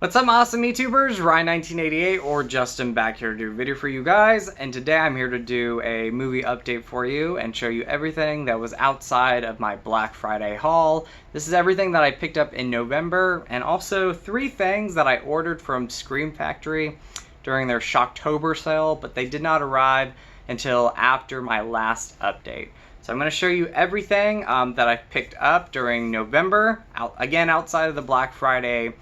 What's up, awesome YouTubers? Ryan1988 or Justin back here to do a video for you guys, and today I'm here to do a movie update for you and show you everything that was outside of my Black Friday haul. This is everything that I picked up in November, and also 3 things that I ordered from Scream Factory during their Shocktober sale, but they did not arrive until after my last update. So I'm going to show you everything that I picked up during November, again outside of the Black Friday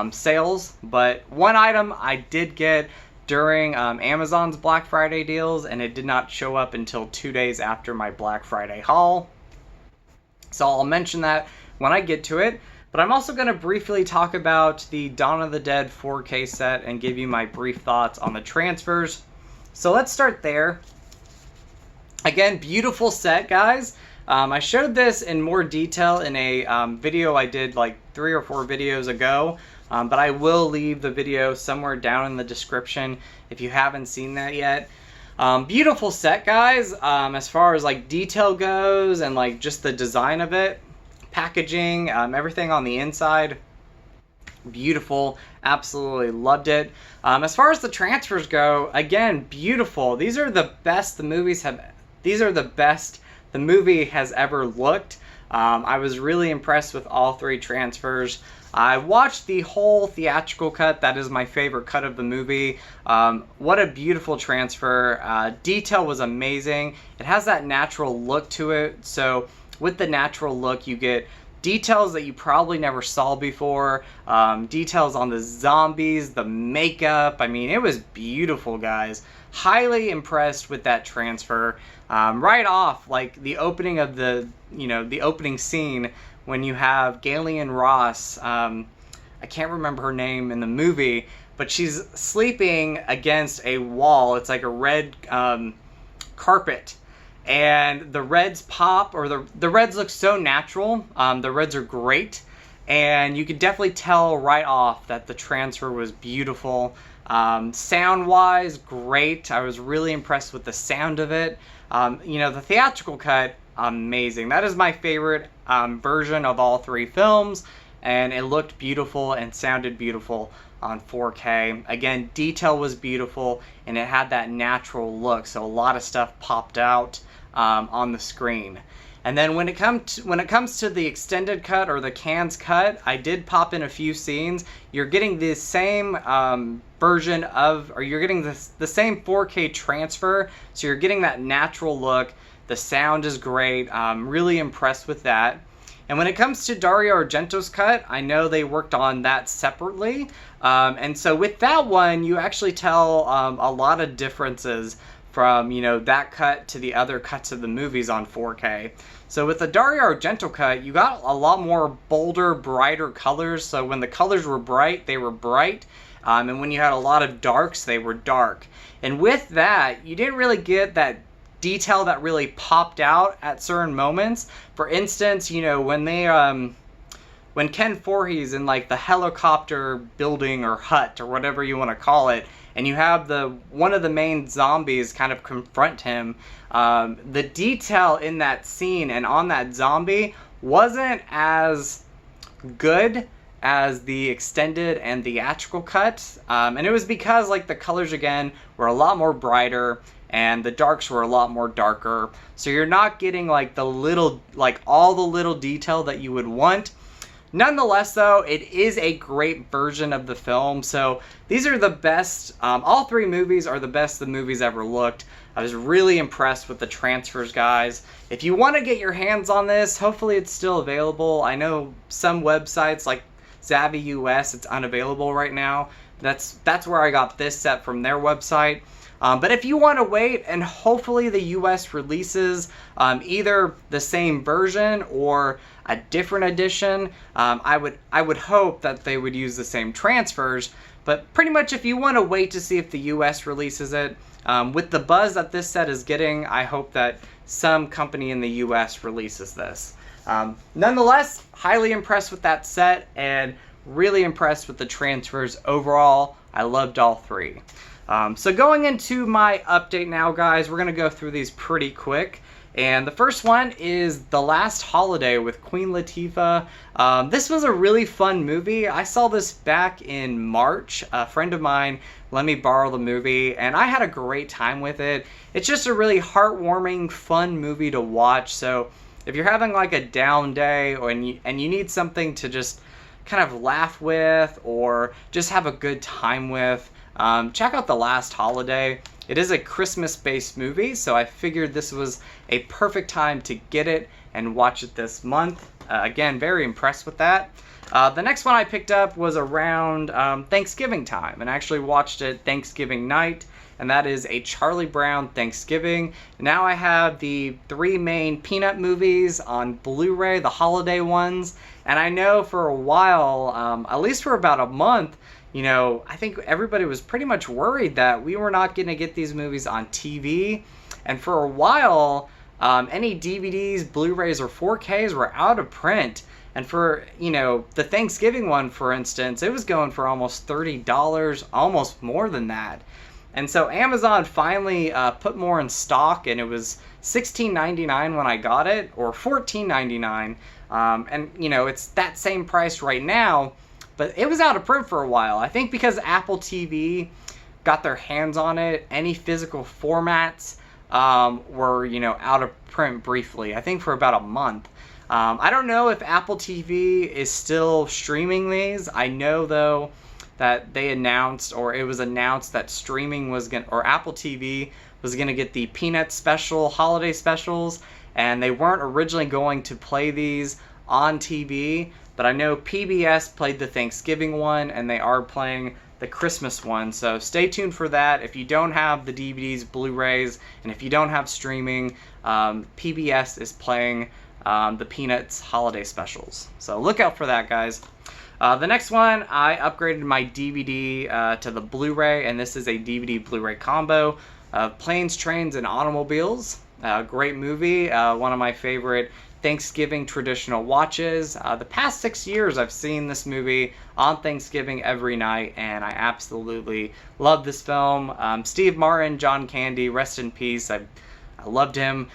sales, but one item I did get during Amazon's Black Friday deals, and it did not show up until 2 days after my Black Friday haul. So I'll mention that when I get to it, but I'm also going to briefly talk about the Dawn of the Dead 4K set and give you my brief thoughts on the transfers. So let's start there. Again, beautiful set, guys. I showed this in more detail in a video I did like 3 or 4 videos ago, but I will leave the video somewhere down in the description if you haven't seen that yet. Beautiful set, guys, as far as like detail goes and like just the design of it, packaging, everything on the inside. Beautiful, absolutely loved it. As far as the transfers go, again, beautiful. These are the best the movie has ever looked. I was really impressed with all 3 transfers. I watched the whole theatrical cut. That is my favorite cut of the movie. What a beautiful transfer. Detail was amazing. It has that natural look to it. So with the natural look, you get details that you probably never saw before. Details on the zombies, the makeup. I mean, it was beautiful, guys. Highly impressed with that transfer. Right off, like the opening of the opening scene when you have Galen Ross, I can't remember her name in the movie, but she's sleeping against a wall. It's like a red carpet, and the reds pop, or the reds look so natural. The reds are great, and you could definitely tell right off that the transfer was beautiful. Sound-wise, great. I was really impressed with the sound of it. The theatrical cut, amazing. That is my favorite version of all 3 films, and it looked beautiful and sounded beautiful on 4K. Again, detail was beautiful, and it had that natural look, so a lot of stuff popped out on the screen. And then when it comes to the extended cut or the Cannes cut, I did pop in a few scenes. You're getting the same version of, or you're getting the same 4K transfer, so you're getting that natural look. The sound is great. I'm really impressed with that. And when it comes to Dario Argento's cut, I know they worked on that separately. And so with that one, you actually tell a lot of differences from, that cut to the other cuts of the movies on 4K. So with the Dario Argento cut, you got a lot more bolder, brighter colors. So when the colors were bright, they were bright. And when you had a lot of darks, they were dark. And with that, you didn't really get that detail that really popped out at certain moments. For instance, when Ken Voorhees in like the helicopter building or hut or whatever you want to call it, and you have one of the main zombies kind of confront him, the detail in that scene and on that zombie wasn't as good as the extended and theatrical cut, and it was because like the colors again were a lot more brighter and the darks were a lot more darker, so you're not getting like all the little detail that you would want. Nonetheless, though, it is a great version of the film. So these are the best. All 3 movies are the best the movies ever looked. I was really impressed with the transfers, guys. If you want to get your hands on this, hopefully it's still available. I know some websites like Zavvi US, it's unavailable right now. That's where I got this set from their website. But if you want to wait, and hopefully the US releases either the same version or a different edition, I would hope that they would use the same transfers. But pretty much if you want to wait to see if the US releases it, with the buzz that this set is getting, I hope that some company in the US releases this. Nonetheless, highly impressed with that set and really impressed with the transfers overall. I loved all 3. So going into my update now, guys, we're going to go through these pretty quick. And the first one is The Last Holiday with Queen Latifah. This was a really fun movie. I saw this back in March. A friend of mine let me borrow the movie, and I had a great time with it. It's just a really heartwarming, fun movie to watch. So if you're having like a down day and you need something to just kind of laugh with or just have a good time with, check out The Last Holiday. It is a Christmas-based movie, so I figured this was a perfect time to get it and watch it this month. Again, very impressed with that. The next one I picked up was around Thanksgiving time, and I actually watched it Thanksgiving night, and that is A Charlie Brown Thanksgiving. Now I have the 3 main Peanut movies on Blu-ray, the holiday ones, and I know for a while, at least for about a month, I think everybody was pretty much worried that we were not going to get these movies on TV. And for a while, any DVDs, Blu-rays, or 4Ks were out of print. And for, the Thanksgiving one, for instance, it was going for almost $30, almost more than that. And so Amazon finally put more in stock, and it was $16.99 when I got it, or $14.99. And, it's that same price right now. But it was out of print for a while. I think because Apple TV got their hands on it, any physical formats were, out of print briefly. I think for about a month. I don't know if Apple TV is still streaming these. I know, though, that they announced, or it was announced that streaming was going to, or Apple TV was going to get the Peanut special, holiday specials, and they weren't originally going to play these on TV. But I know PBS played the Thanksgiving one, and they are playing the Christmas one. So stay tuned for that. If you don't have the DVDs, Blu-rays, and if you don't have streaming, PBS is playing the Peanuts holiday specials. So look out for that, guys. The next one, I upgraded my DVD to the Blu-ray, and this is a DVD Blu-ray combo of Planes, Trains, and Automobiles. Great movie, one of my favorite Thanksgiving traditional watches. The past 6 years I've seen this movie on Thanksgiving every night, and I absolutely love this film. Steve Martin, John Candy, rest in peace. I loved him.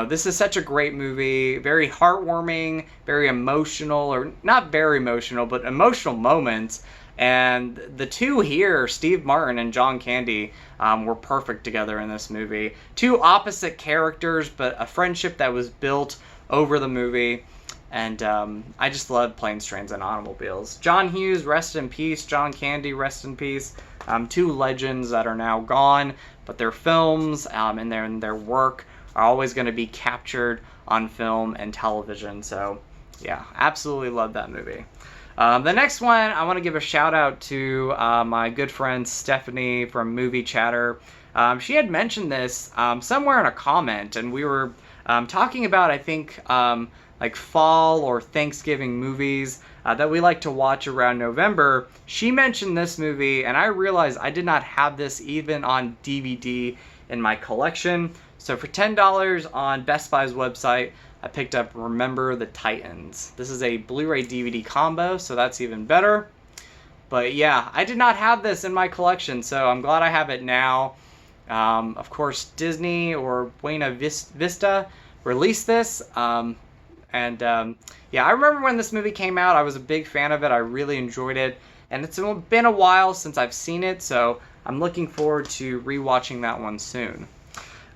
This is such a great movie, very heartwarming, very emotional, or not very emotional, but emotional moments. And the two here, Steve Martin and John Candy, were perfect together in this movie. Two opposite characters, but a friendship that was built over the movie. And I just love Planes, Trains, and Automobiles. John Hughes, rest in peace. John Candy, rest in peace. Two legends that are now gone, but their films and their work are always going to be captured on film and television. So, yeah, absolutely love that movie. The next one, I want to give a shout out to my good friend Stephanie from Movie Chatter. She had mentioned this somewhere in a comment, and we were talking about, I think, like fall or Thanksgiving movies that we like to watch around November. She mentioned this movie, and I realized I did not have this even on DVD in my collection. So for $10 on Best Buy's website, I picked up Remember the Titans. This is a Blu-ray DVD combo, so that's even better. But yeah, I did not have this in my collection, so I'm glad I have it now. Of course, Disney or Buena Vista released this. Yeah, I remember when this movie came out, I was a big fan of it. I really enjoyed it. And it's been a while since I've seen it, so I'm looking forward to rewatching that one soon.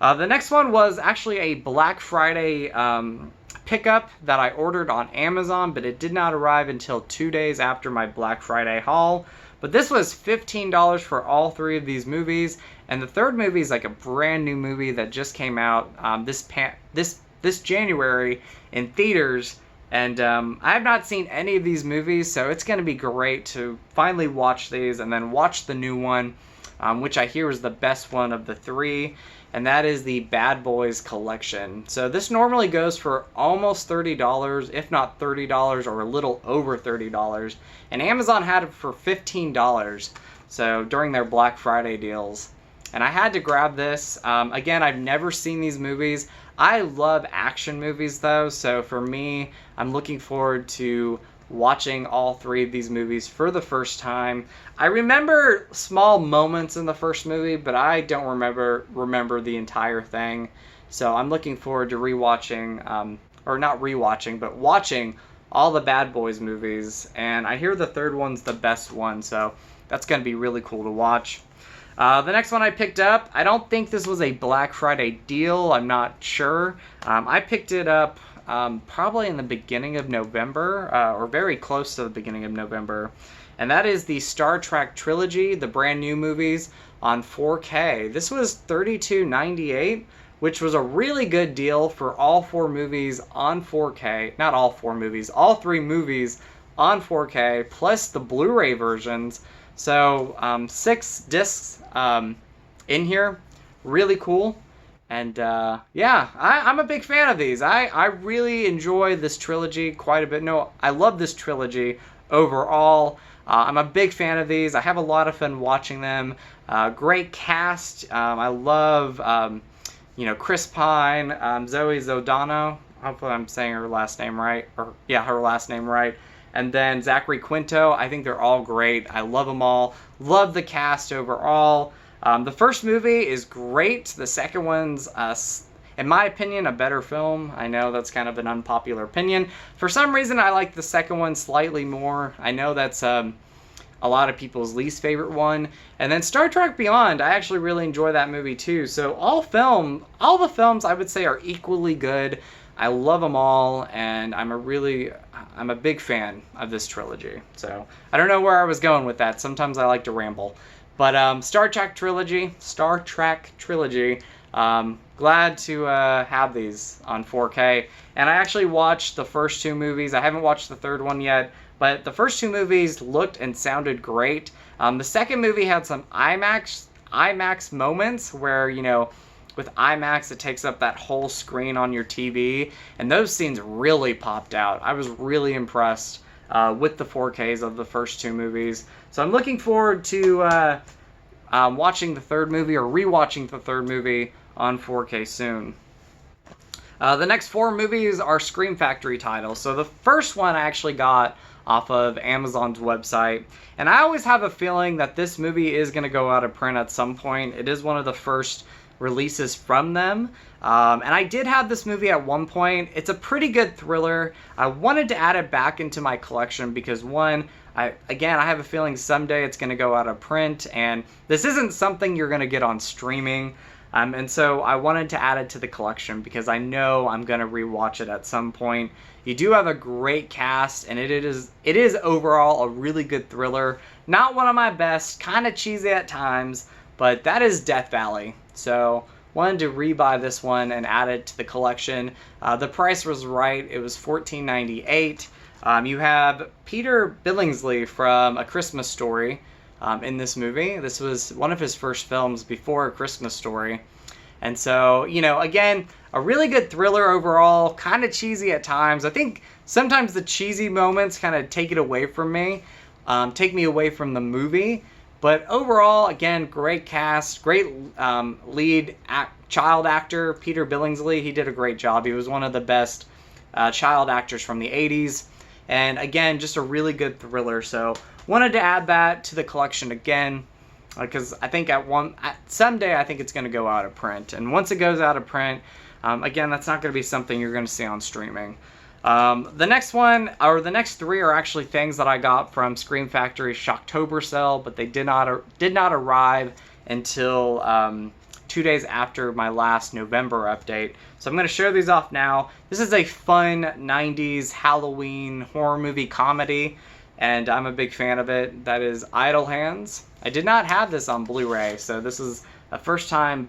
The next one was actually a Black Friday pickup that I ordered on Amazon, but it did not arrive until 2 days after my Black Friday haul. But this was $15 for all 3 of these movies, and the third movie is like a brand new movie that just came out this January in theaters. And I have not seen any of these movies, so it's going to be great to finally watch these and then watch the new one, which I hear is the best one of the 3, and that is the Bad Boys Collection. So this normally goes for almost $30, if not $30, or a little over $30, and Amazon had it for $15, so during their Black Friday deals. And I had to grab this. Again, I've never seen these movies. I love action movies, though, so for me, I'm looking forward to watching all 3 of these movies for the first time. I remember small moments in the first movie, but I don't remember the entire thing. So I'm looking forward to rewatching, or not rewatching, but watching all the Bad Boys movies. And I hear the third one's the best one, so that's going to be really cool to watch. The next one I picked up, I don't think this was a Black Friday deal. I'm not sure. I picked it up probably in the beginning of November, or very close to the beginning of November. And that is the Star Trek trilogy, the brand new movies on 4K. This was $32.98, which was a really good deal for all four movies on 4K. Not all four movies, all three movies on 4K, plus the Blu-ray versions. So 6 discs in here, really cool. And yeah, I'm a big fan of these. I really enjoy this trilogy quite a bit. No, I love this trilogy overall. I'm a big fan of these. I have a lot of fun watching them. Great cast. I love, Chris Pine, Zoe Saldana. Hopefully I'm saying her last name right. Or yeah, her last name right. And then Zachary Quinto. I think they're all great. I love them all. Love the cast overall. The first movie is great. The second one's, in my opinion, a better film. I know that's kind of an unpopular opinion. For some reason, I like the second one slightly more. I know that's a lot of people's least favorite one. And then Star Trek Beyond, I actually really enjoy that movie too. So all the films I would say are equally good. I love them all, and I'm a big fan of this trilogy. So I don't know where I was going with that. Sometimes I like to ramble. But Star Trek trilogy, glad to have these on 4K. And I actually watched the first two movies. I haven't watched the third one yet, but the first two movies looked and sounded great. The second movie had some IMAX moments where, with IMAX it takes up that whole screen on your TV, and those scenes really popped out. I was really impressed with the 4Ks of the first two movies. So I'm looking forward to watching the third movie, or rewatching the third movie on 4K soon. The next four movies are Scream Factory titles. So the first one I actually got off of Amazon's website, and I always have a feeling that this movie is going to go out of print at some point. It is one of the first releases from them, and I did have this movie at one point. It's a pretty good thriller. I wanted to add it back into my collection because one, I have a feeling someday it's going to go out of print, and this isn't something you're going to get on streaming. And so I wanted to add it to the collection because I know I'm going to rewatch it at some point. You do have a great cast, and it is overall a really good thriller. Not one of my best, kind of cheesy at times, but that is Death Valley. So wanted to rebuy this one and add it to the collection. The price was right. It was $14.98. You have Peter Billingsley from A Christmas Story in this movie. This was one of his first films before A Christmas Story. And so, again, a really good thriller overall, kind of cheesy at times. I think sometimes the cheesy moments kind of take it away from me, take me away from the movie. But overall, again, great cast, great lead child actor, Peter Billingsley. He did a great job. He was one of the best child actors from the 80s. And again, just a really good thriller. So wanted to add that to the collection again, because I think someday I think it's going to go out of print. And once it goes out of print, again, that's not going to be something you're going to see on streaming. The next one, or the next three, are actually things that I got from Scream Factory's Shocktober sale, but they did not arrive until 2 days after my last November update. So I'm going to show these off now. This is a fun 90s Halloween horror movie comedy, and I'm a big fan of it. That is Idle Hands. I did not have this on Blu-ray, so this is a first time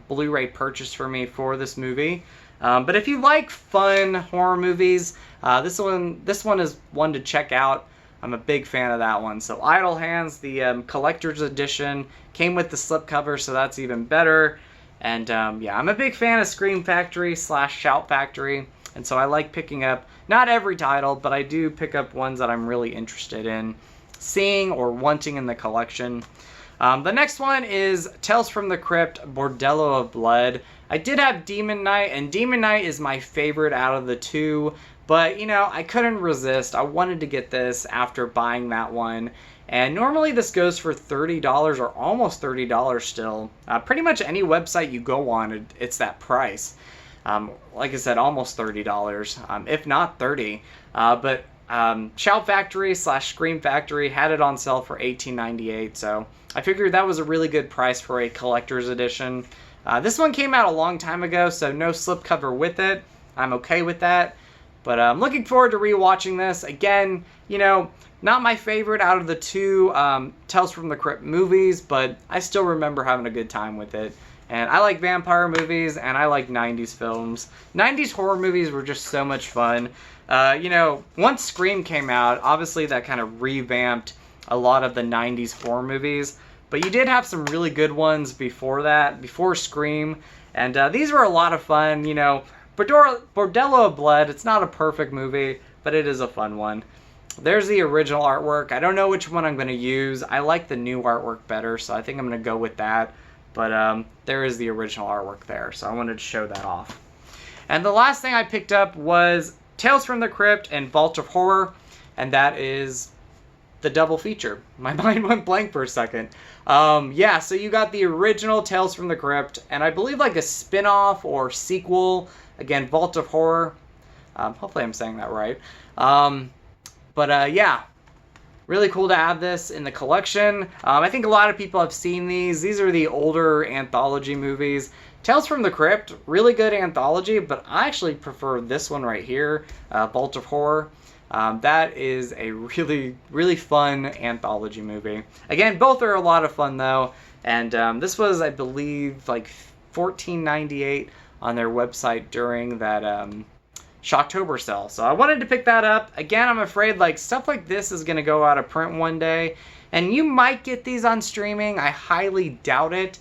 Blu-ray purchase for me for this movie. But if you like fun horror movies, this one is one to check out. I'm a big fan of that one. So Idle Hands, the collector's edition, came with the slipcover, so that's even better. And yeah, I'm a big fan of Scream Factory / Shout Factory, and so I like picking up, not every title, but I do pick up ones that I'm really interested in seeing or wanting in the collection. The next one is Tales from the Crypt, Bordello of Blood. I did have Demon Knight, and Demon Knight is my favorite out of the two, But, you know, I couldn't resist. I wanted to get this after buying that one. And normally this goes for $30 or almost $30 still. Pretty much any website you go on, it's that price. Like I said, almost $30, if not 30. But Shout Factory / Scream Factory had it on sale for $18.98, so I figured that was a really good price for a collector's edition. This one came out a long time ago, so no slipcover with it. I'm okay with that. But I'm looking forward to rewatching this. Again, you know, not my favorite out of the two Tales from the Crypt movies, but I still remember having a good time with it. And I like vampire movies, and I like 90s films. 90s horror movies were just so much fun. You know, once Scream came out, obviously that kind of revamped a lot of the 90s horror movies. But you did have some really good ones before that, before Scream. And these were a lot of fun, you know. Bordello of Blood, it's not a perfect movie, but it is a fun one. There's the original artwork. I don't know which one I'm going to use. I like the new artwork better, so I think I'm going to go with that. But there is the original artwork there, so I wanted to show that off. And the last thing I picked up was Tales from the Crypt and Vault of Horror, and that is the double feature. My mind went blank for a second. Yeah, so you got the original Tales from the Crypt, and I believe like a spin-off or sequel. Again, Vault of Horror. Hopefully I'm saying that right. Yeah, really cool to add this in the collection. I think a lot of people have seen these. These are the older anthology movies. Tales from the Crypt, really good anthology, but I actually prefer this one right here, Vault of Horror. That is a really, really fun anthology movie. Again, both are a lot of fun though, and this was, I believe, like $14.98 on their website during that Shocktober sale. So I wanted to pick that up. Again, I'm afraid like stuff like this is going to go out of print one day, and you might get these on streaming. I highly doubt it.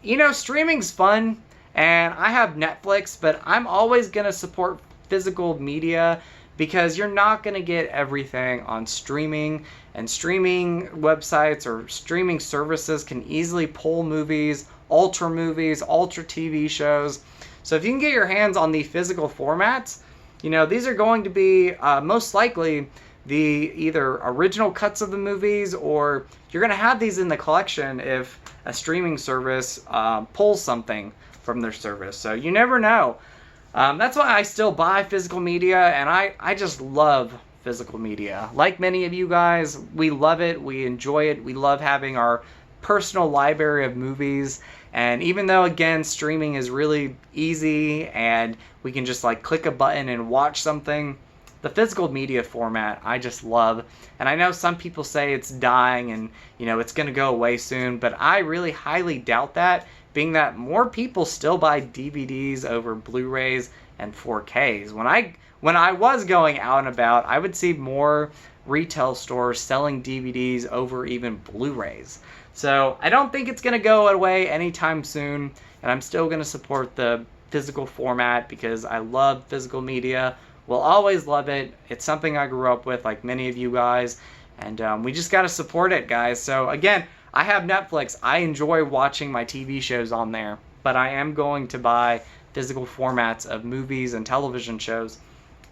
You know, streaming's fun, and I have Netflix, but I'm always going to support physical media because you're not going to get everything on streaming, and streaming websites or streaming services can easily pull movies, alter TV shows. So if you can get your hands on the physical formats, you know, these are going to be most likely the either original cuts of the movies, or you're going to have these in the collection if a streaming service pulls something from their service. So you never know. That's why I still buy physical media, and I just love physical media. Like many of you guys, we love it, we enjoy it, we love having our personal library of movies. And even though, again, streaming is really easy and we can just like click a button and watch something, the physical media format I just love. And I know some people say it's dying and, you know, it's going to go away soon, but I really highly doubt that, being that more people still buy DVDs over Blu-rays and 4Ks. When I was going out and about, I would see more retail stores selling DVDs over even Blu-rays. So I don't think it's going to go away anytime soon, and I'm still going to support the physical format because I love physical media. Will always love it. It's something I grew up with, like many of you guys, and we just got to support it, guys. So again, I have Netflix. I enjoy watching my TV shows on there, but I am going to buy physical formats of movies and television shows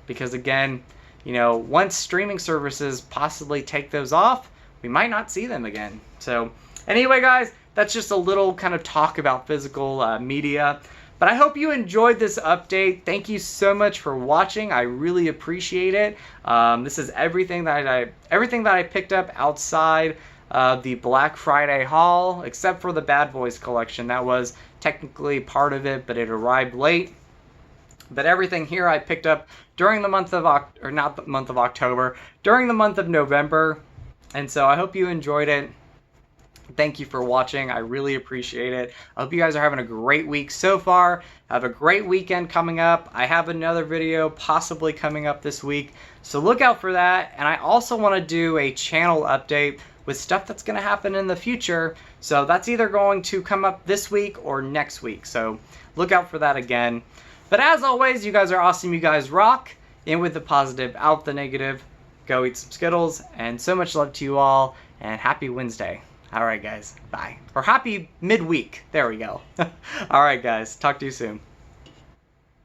because, again, you know, once streaming services possibly take those off, we might not see them again. So anyway, guys, that's just a little kind of talk about physical media. But I hope you enjoyed this update. Thank you so much for watching. I really appreciate it. This is everything that I picked up outside of the Black Friday haul, except for the Bad Boys collection. That was technically part of it, but it arrived late. But everything here I picked up during the month of October, during the month of November. And so I hope you enjoyed it. Thank you for watching. I really appreciate it. I hope you guys are having a great week so far. Have a great weekend coming up. I have another video possibly coming up this week, so look out for that. And I also want to do a channel update with stuff that's going to happen in the future. So that's either going to come up this week or next week. So look out for that again. But as always, you guys are awesome. You guys rock. In with the positive, out the negative. Go eat some Skittles. And so much love to you all. And happy Wednesday. All right, guys. Bye. Or happy midweek. There we go. All right, guys. Talk to you soon.